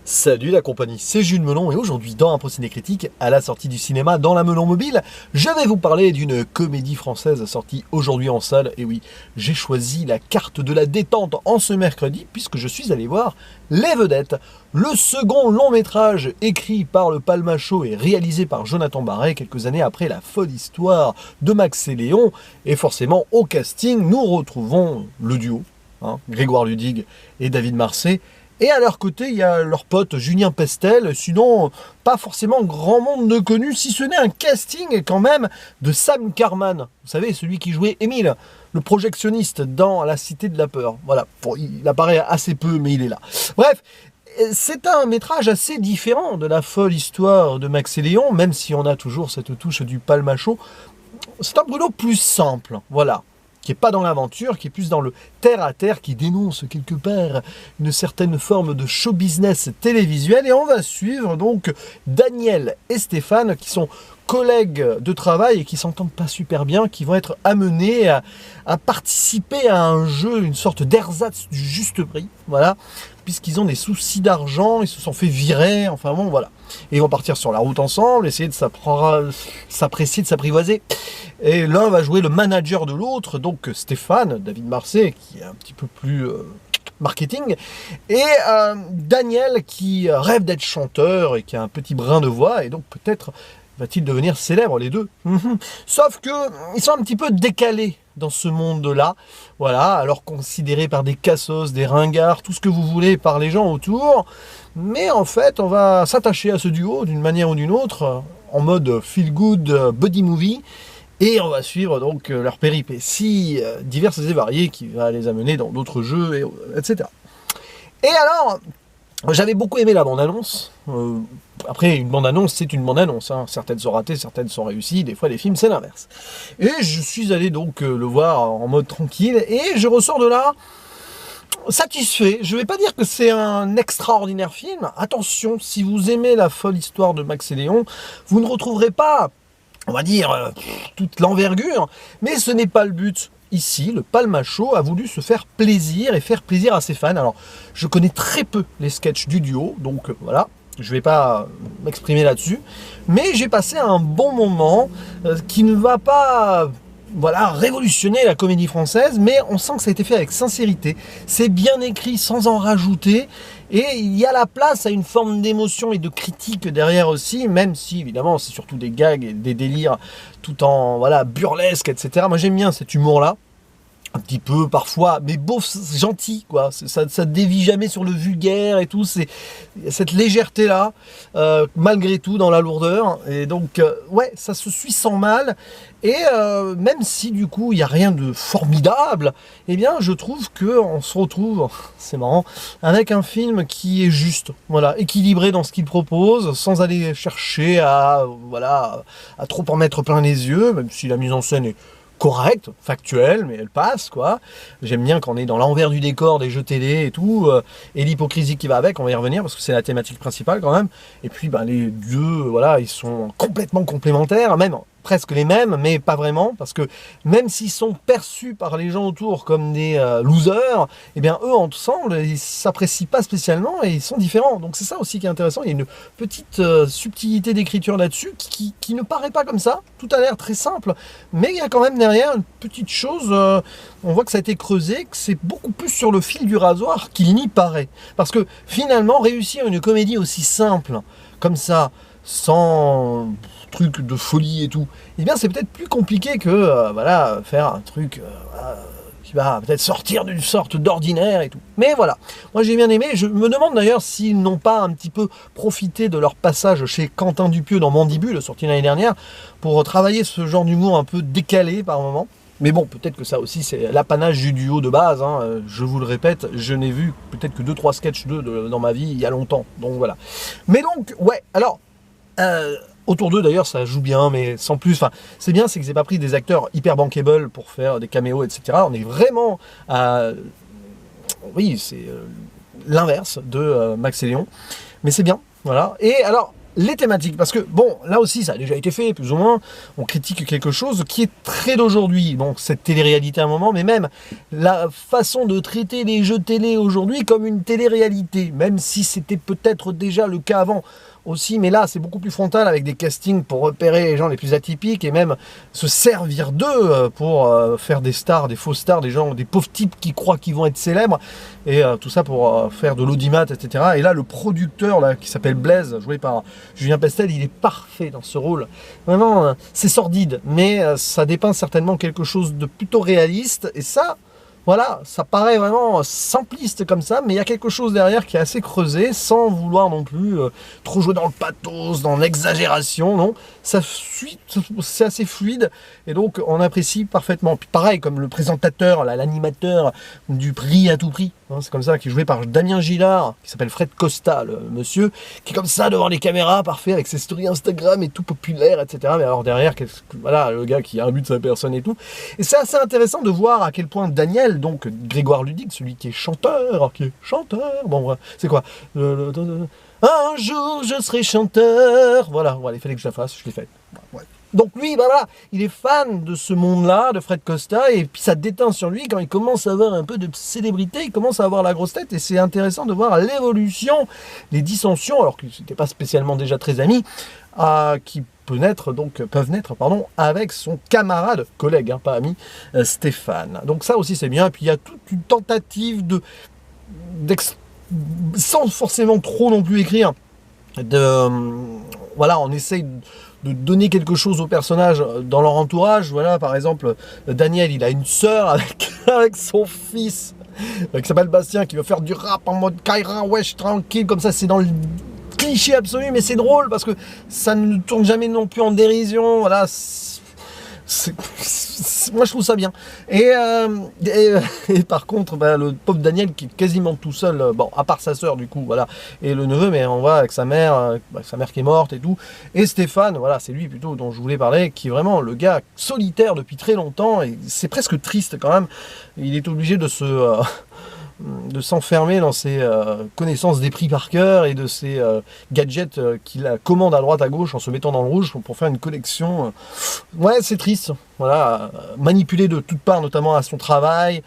Salut la compagnie, c'est Jules Melon et aujourd'hui dans un ciné critique, à la sortie du cinéma dans la Melon Mobile, je vais vous parler d'une comédie française sortie aujourd'hui en salle. Et oui, j'ai choisi la carte de la détente en ce mercredi puisque je suis allé voir Les Vedettes, le second long métrage écrit par le Palmachot et réalisé par Jonathan Barré quelques années après la folle histoire de Max et Léon. Et forcément au casting, nous retrouvons le duo, Grégoire Ludig et David Marsay. Et à leur côté, il y a leur pote Julien Pestel, sinon pas forcément grand monde de connu, si ce n'est un casting quand même de Sam Carman. Vous savez, celui qui jouait Émile, le projectionniste dans La Cité de la Peur. Voilà, bon, il apparaît assez peu, mais il est là. Bref, c'est un métrage assez différent de la folle histoire de Max et Léon, même si on a toujours cette touche du Palmachot. C'est un boulot plus simple, voilà, qui n'est pas dans l'aventure, qui est plus dans le terre-à-terre, qui dénonce quelque part une certaine forme de show business télévisuel. Et on va suivre donc Daniel et Stéphane, qui sont collègues de travail et qui s'entendent pas super bien, qui vont être amenés à participer à un jeu, une sorte d'ersatz du juste prix, voilà, puisqu'ils ont des soucis d'argent, ils se sont fait virer, enfin bon, voilà. Et ils vont partir sur la route ensemble, essayer de s'apprécier, de s'apprivoiser. Et l'un va jouer le manager de l'autre, donc Stéphane, David Marsay, qui est un petit peu plus marketing, et Daniel qui rêve d'être chanteur et qui a un petit brin de voix, et donc peut-être va-t-il devenir célèbre, les deux. Sauf que ils sont un petit peu décalés dans ce monde-là, voilà, alors considérés par des cassos, des ringards, tout ce que vous voulez par les gens autour. Mais en fait, on va s'attacher à ce duo d'une manière ou d'une autre, en mode feel-good buddy movie, et on va suivre donc leurs péripéties diverses et variées qui va les amener dans d'autres jeux, etc. Et alors, j'avais beaucoup aimé la bande-annonce. Après, une bande-annonce, c'est une bande-annonce. Certaines sont ratées, certaines sont réussies. Des fois, les films, c'est l'inverse. Et je suis allé donc le voir en mode tranquille. Et je ressors de là satisfait. Je ne vais pas dire que c'est un extraordinaire film. Attention, si vous aimez la folle histoire de Max et Léon, vous ne retrouverez pas, on va dire, toute l'envergure. Mais ce n'est pas le but. Ici, le Palmachot a voulu se faire plaisir et faire plaisir à ses fans. Alors, je connais très peu les sketchs du duo, donc voilà, je ne vais pas m'exprimer là-dessus. Mais j'ai passé un bon moment qui ne va pas, voilà, révolutionner la comédie française, mais on sent que ça a été fait avec sincérité. C'est bien écrit sans en rajouter. Et il y a la place à une forme d'émotion et de critique derrière aussi, même si évidemment c'est surtout des gags et des délires tout en voilà burlesque, etc. Moi j'aime bien cet humour-là, un petit peu parfois, mais beau, gentil, quoi. Ça dévie jamais sur le vulgaire et tout. C'est cette légèreté-là, malgré tout, dans la lourdeur. Et donc, ouais, ça se suit sans mal. Et même si, du coup, il n'y a rien de formidable, eh bien, je trouve qu'on se retrouve, c'est marrant, avec un film qui est juste, voilà, équilibré dans ce qu'il propose, sans aller chercher voilà, à trop en mettre plein les yeux, même si la mise en scène est correcte, factuelle, mais elle passe, quoi. J'aime bien quand on est dans l'envers du décor des jeux télé et tout, et l'hypocrisie qui va avec, on va y revenir, parce que c'est la thématique principale quand même. Et puis, les deux, voilà, ils sont complètement complémentaires, même presque les mêmes, mais pas vraiment, parce que même s'ils sont perçus par les gens autour comme des losers, eh bien eux ensemble, ils s'apprécient pas spécialement et ils sont différents. Donc c'est ça aussi qui est intéressant, il y a une petite subtilité d'écriture là-dessus qui ne paraît pas comme ça, tout a l'air très simple, mais il y a quand même derrière une petite chose, on voit que ça a été creusé, que c'est beaucoup plus sur le fil du rasoir qu'il n'y paraît. Parce que finalement, réussir une comédie aussi simple, comme ça, sans truc de folie et tout, eh bien c'est peut-être plus compliqué que voilà, faire un truc qui va peut-être sortir d'une sorte d'ordinaire et tout. Mais voilà, moi j'ai bien aimé. Je me demande d'ailleurs s'ils n'ont pas un petit peu profité de leur passage chez Quentin Dupieux dans Mandibule, sorti l'année dernière, pour travailler ce genre d'humour un peu décalé par moment. Mais bon, peut-être que ça aussi, c'est l'apanage du duo de base. Je vous le répète, je n'ai vu peut-être que 2-3 sketchs d'eux dans ma vie il y a longtemps. Donc voilà. Mais donc, ouais, alors, autour d'eux d'ailleurs, ça joue bien, mais sans plus. Enfin, c'est bien, c'est que j'ai pas pris des acteurs hyper bankable pour faire des caméos, etc. On est vraiment à... Oui, c'est l'inverse de Max et Léon. Mais c'est bien, voilà. Et alors, les thématiques, parce que bon, là aussi ça a déjà été fait, plus ou moins, on critique quelque chose qui est très d'aujourd'hui, bon, cette télé-réalité à un moment, mais même la façon de traiter les jeux télé aujourd'hui comme une télé-réalité, même si c'était peut-être déjà le cas avant aussi, mais là c'est beaucoup plus frontal avec des castings pour repérer les gens les plus atypiques et même se servir d'eux pour faire des stars, des faux stars, des gens, des pauvres types qui croient qu'ils vont être célèbres, et tout ça pour faire de l'audimat, etc. Et là le producteur là, qui s'appelle Blaise, joué par Julien Pestel, il est parfait dans ce rôle. Vraiment, c'est sordide, mais ça dépeint certainement quelque chose de plutôt réaliste, et ça, voilà, ça paraît vraiment simpliste comme ça, mais il y a quelque chose derrière qui est assez creusé, sans vouloir non plus trop jouer dans le pathos, dans l'exagération, non. Ça suit, c'est assez fluide, et donc on apprécie parfaitement. Puis pareil, comme le présentateur, l'animateur du Prix à tout prix, hein, c'est comme ça, qui est joué par Damien Gillard, qui s'appelle Fred Costa, le monsieur, qui est comme ça devant les caméras, parfait, avec ses stories Instagram et tout populaire, etc. Mais alors derrière, voilà, le gars qui a un but de sa personne et tout. Et c'est assez intéressant de voir à quel point Daniel, donc Grégoire Ludig, celui qui est chanteur, bon, voilà, c'est quoi un jour je serai chanteur, voilà, il fallait que je la fasse, je l'ai fait. Ouais. Donc lui, bah voilà, il est fan de ce monde-là, de Fred Costa, et puis ça déteint sur lui quand il commence à avoir un peu de célébrité, il commence à avoir la grosse tête, et c'est intéressant de voir l'évolution, les dissensions, alors qu'ils n'étaient pas spécialement déjà très amis, qui peuvent naître, avec son camarade, collègue, hein, pas ami, Stéphane. Donc ça aussi c'est bien, et puis il y a toute une tentative sans forcément trop non plus écrire, voilà, on essaye de donner quelque chose aux personnages dans leur entourage. Voilà, par exemple, Daniel, il a une sœur avec son fils, qui s'appelle Bastien, qui veut faire du rap en mode Kaira, wesh, tranquille, comme ça, c'est dans le cliché absolu, mais c'est drôle, parce que ça ne tourne jamais non plus en dérision, voilà. Moi je trouve ça bien, et par contre le pauvre Daniel qui est quasiment tout seul, bon à part sa sœur du coup, voilà, et le neveu, mais on voit avec sa mère qui est morte et tout, et Stéphane, voilà, c'est lui plutôt dont je voulais parler, qui est vraiment le gars solitaire depuis très longtemps, et c'est presque triste quand même, il est obligé de s'enfermer dans ses connaissances des prix par cœur et de ses gadgets qu'il commande à droite à gauche en se mettant dans le rouge pour faire une collection. Ouais, c'est triste. Voilà, manipulé de toutes parts, notamment à son travail,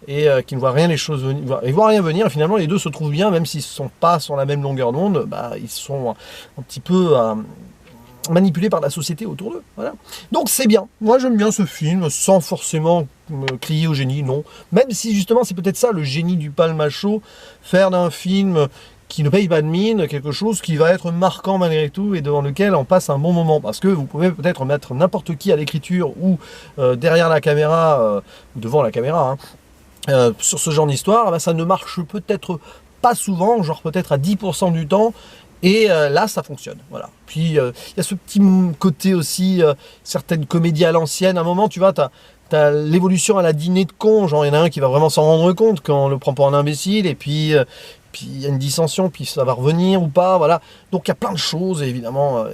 et qui ne voit rien les choses venir. Il voit rien venir. Et finalement, les deux se trouvent bien, même s'ils ne sont pas sur la même longueur d'onde. Bah, ils sont un petit peu manipulés par la société autour d'eux. Voilà. Donc c'est bien. Moi j'aime bien ce film, sans forcément crier au génie, non. Même si justement c'est peut-être ça le génie du Palmacho, faire d'un film qui ne paye pas de mine, quelque chose qui va être marquant malgré tout et devant lequel on passe un bon moment. Parce que vous pouvez peut-être mettre n'importe qui à l'écriture ou derrière la caméra, ou devant la caméra, hein, sur ce genre d'histoire, bah, ça ne marche peut-être pas souvent, genre peut-être à 10% du temps. Et là, ça fonctionne, voilà. Puis, il y a ce petit côté aussi, certaines comédies à l'ancienne. À un moment, tu vois, t'as l'évolution à la dîner de con. Genre, il y en a un qui va vraiment s'en rendre compte quand on le prend pour un imbécile. Et puis il y a une dissension, puis ça va revenir ou pas, voilà. Donc, il y a plein de choses, évidemment.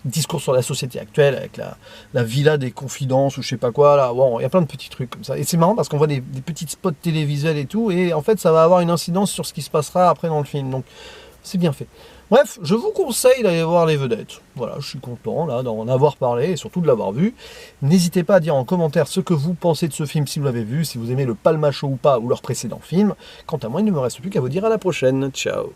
Discours sur la société actuelle, avec la villa des confidences ou je sais pas quoi, là. Bon, il y a plein de petits trucs comme ça. Et c'est marrant parce qu'on voit des petits spots télévisuels et tout. Et en fait, ça va avoir une incidence sur ce qui se passera après dans le film. Donc, c'est bien fait. Bref, je vous conseille d'aller voir les vedettes. Voilà, je suis content là d'en avoir parlé et surtout de l'avoir vu. N'hésitez pas à dire en commentaire ce que vous pensez de ce film si vous l'avez vu, si vous aimez le Palmacho ou pas, ou leur précédent film. Quant à moi, il ne me reste plus qu'à vous dire à la prochaine. Ciao.